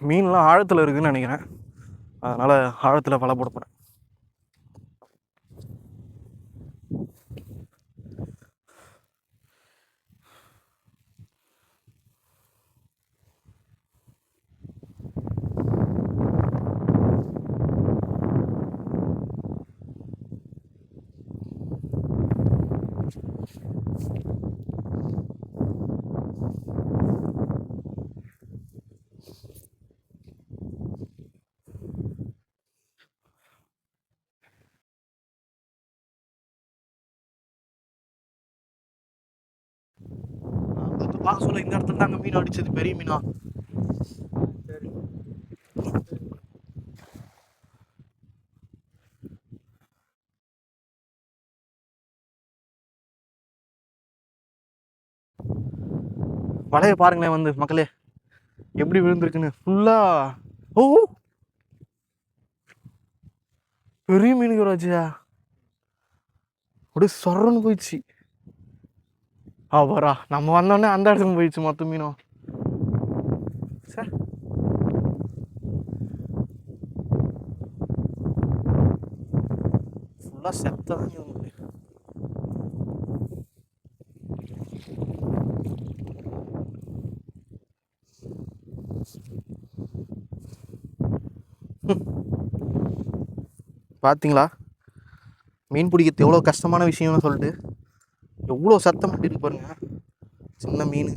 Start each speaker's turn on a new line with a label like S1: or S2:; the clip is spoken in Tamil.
S1: மீன்லாம் ஆழத்தில் இருக்குதுன்னு நினைக்கிறேன். அதனால் ஆழத்தில் வலை போட போகிறேன். பார்க்க சொல்ல இந்த இடத்துல தாங்க மீன் அடிச்சது, பெரிய மீனா. வலையை பாருங்களேன் வந்து மக்களே, எப்படி விழுந்திருக்குன்னு. ஃபுல்லா ஓ பெரிய மீனுக்கு ராஜா, அப்படியே சொரன்னு போயிடுச்சு. வரா நம்ம வந்தோடனே அந்த இடத்துக்கு போயிடுச்சு மொத்த மீனும். சார் ஃபுல்லாக செத்தான். பார்த்தீங்களா மீன் பிடிக்கிறது எவ்வளோ கஷ்டமான விஷயம்னு சொல்லிட்டு. எவ்வளோ சத்தம் பண்ணிட்டு பாருங்க. சின்ன மீன்